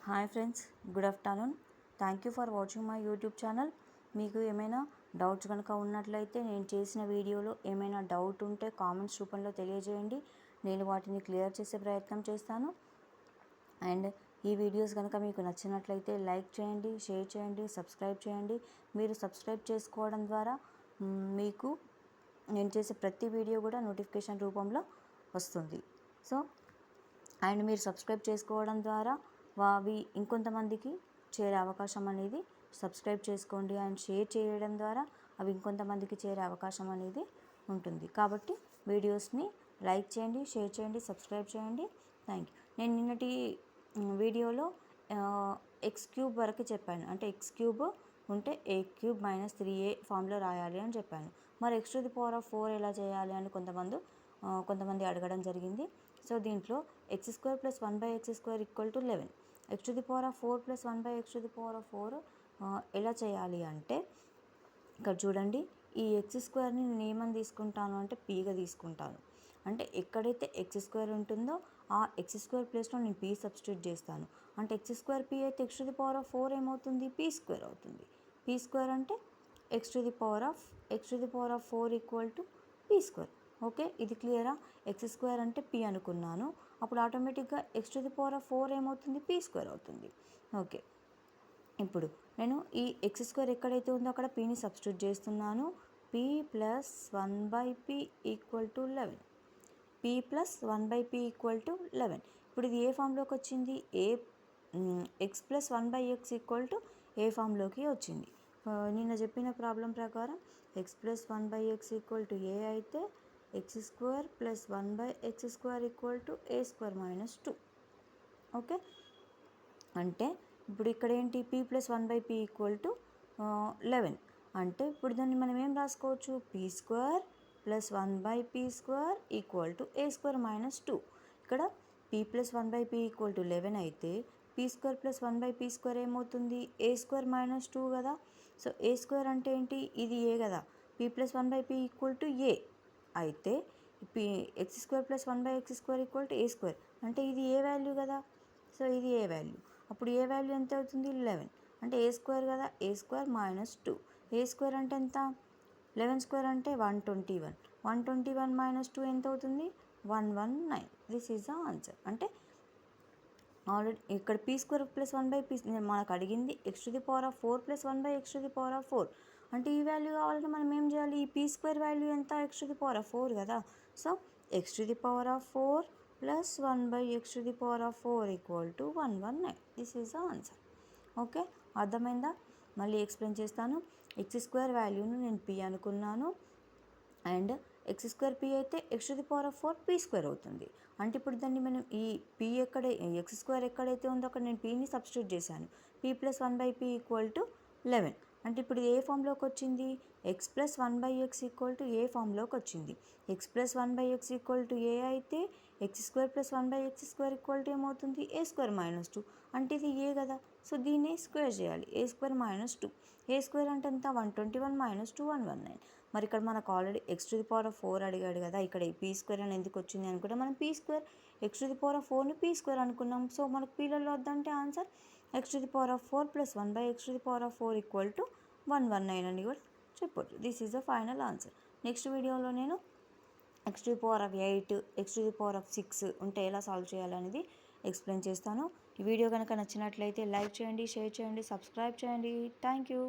Hi friends, good afternoon. Thank you for watching my YouTube channel. మీకు ఏమైనా doubts కనుక ఉన్నట్లయితే నేను చేసిన వీడియోలో ఏమైనా డౌట్ ఉంటే కామెంట్స్ రూపంలో తెలియజేయండి. నేను వాటిని క్లియర్ చేసే ప్రయత్నం చేస్తాను. అండ్ ఈ వీడియోస్ కనుక మీకు నచ్చినట్లయితే లైక్ చేయండి, షేర్ చేయండి, సబ్స్క్రైబ్ చేయండి. మీరు సబ్స్క్రైబ్ చేసుకోవడం ద్వారా మీకు నేను చేసే ప్రతి వీడియో కూడా నోటిఫికేషన్ రూపంలో వస్తుంది. సో అండ్ మీరు సబ్స్క్రైబ్ చేసుకోవడం ద్వారా అవి ఇంకొంతమందికి చేరే అవకాశం అనేది, సబ్స్క్రైబ్ చేసుకోండి అండ్ షేర్ చేయడం ద్వారా అవి ఇంకొంతమందికి చేరే అవకాశం అనేది ఉంటుంది. కాబట్టి వీడియోస్ని లైక్ చేయండి, షేర్ చేయండి, సబ్స్క్రైబ్ చేయండి. Thank you. నేను నిన్నటి వీడియోలో ఎక్స్ క్యూబ్ వరకు చెప్పాను. అంటే ఎక్స్ క్యూబ్ ఉంటే ఏ క్యూబ్ మైనస్ 3a ఫామ్లో రాయాలి అని చెప్పాను. మరి x⁴ ఎలా చేయాలి అని కొంతమంది అడగడం జరిగింది. సో దీంట్లో x² + 1/x² = 11. x⁴ + 1/x⁴ ఎలా చేయాలి అంటే, ఇక్కడ చూడండి, ఈ x²ని నేను ఏమని తీసుకుంటాను అంటే pగా తీసుకుంటాను. అంటే ఎక్కడైతే x² ఉంటుందో ఆ x² ప్లేస్లో నేను p సబ్స్టిట్యూట్ చేస్తాను. అంటే x² p అయితే x⁴ ఏమవుతుంది? p² అవుతుంది. p² అంటే x⁴ p². ఓకే, ఇది క్లియరా? x² అంటే p అనుకున్నాను, అప్పుడు ఆటోమేటిక్గా x⁴ ఏమవుతుంది? p² అవుతుంది. ఓకే, ఇప్పుడు నేను ఈ x² ఎక్కడైతే ఉందో అక్కడ pని సబ్స్టిట్యూట్ చేస్తున్నాను. p + 1/p = 11. p + 1/p = 11. ఇప్పుడు ఇది ఏ ఫామ్లోకి వచ్చింది? x + 1/x = ఏ ఫామ్లోకి వచ్చింది. నిన్న చెప్పిన ప్రాబ్లం ప్రకారం x + 1/x = a అయితే x² + 1/x² = a² - 2. ఓకే, అంటే ఇప్పుడు ఇక్కడ ఏంటి? p + 1/p = 11. అంటే ఇప్పుడు దాన్ని మనం ఏం రాసుకోవచ్చు? p² + 1/p² = a² - 2. ఇక్కడ p + 1/p = 11 అయితే p² + 1/p² ఏమవుతుంది? a² - 2 కదా. సో a² అంటే ఏంటి? ఇది a కదా. p + 1/p = a అయితే x² + 1/x² = a². అంటే ఇది ఏ వాల్యూ కదా. సో ఇది ఏ వాల్యూ. అప్పుడు ఏ వాల్యూ ఎంత అవుతుంది? 11. అంటే a² కదా. a² - 2. a² అంటే ఎంత? 11² అంటే 121. 121 - 2 ఎంత అవుతుంది? 119. This is the answer. అంటే ఆల్రెడీ ఇక్కడ p² + 1/p మనకు అడిగింది x⁴ + 1/x⁴. అంటే ఈ వాల్యూ కావాలంటే మనం ఏం చేయాలి? ఈ p² వాల్యూ ఎంత? x⁴ కదా. So x⁴ + 1/x⁴ = 119. This is the answer. Okay, అర్థమైందా? మళ్ళీ ఎక్స్ప్లెయిన్ చేస్తాను. x² వాల్యూను నేను p అనుకున్నాను అండ్ x² p అయితే x⁴ p² అవుతుంది. అంటే ఇప్పుడు దాన్ని మనం ఈ p x² ఎక్కడైతే ఉందో అక్కడ నేను pని సబ్స్టిట్యూట్ చేశాను. p + 1/p = 11. అంటే ఇప్పుడు ఏ ఫామ్లోకి వచ్చింది? x + 1/x = ఏ ఫామ్లోకి వచ్చింది. x + 1/x = a అయితే x² + 1/x² = ఏమవుతుంది? a² - 2. అంటే ఇది a కదా. సో దీన్ని స్క్వేర్ చేయాలి. a² - 2. a² అంటే ఎంత? 121 - 2 119. మరి ఇక్కడ మనకు ఆల్రెడీ x⁴ అడిగాడు కదా. ఇక్కడ ఈ p² అని ఎందుకు వచ్చింది అనుకుంటే మనం p² x⁴ని p² అనుకున్నాం. సో మనకు pలలో వద్దంటే ఆన్సర్ x⁴ + 1/x⁴ = 119 అని కూడా చెప్పొచ్చు. This is the final answer. Next వీడియోలో నేను x⁴ x⁴ ఉంటే ఎలా సాల్వ్ చేయాలనేది ఎక్స్ప్లెయిన్ చేస్తాను. ఈ వీడియో కనుక నచ్చినట్లయితే లైక్ చేయండి, షేర్ చేయండి, సబ్స్క్రైబ్ చేయండి. Thank you.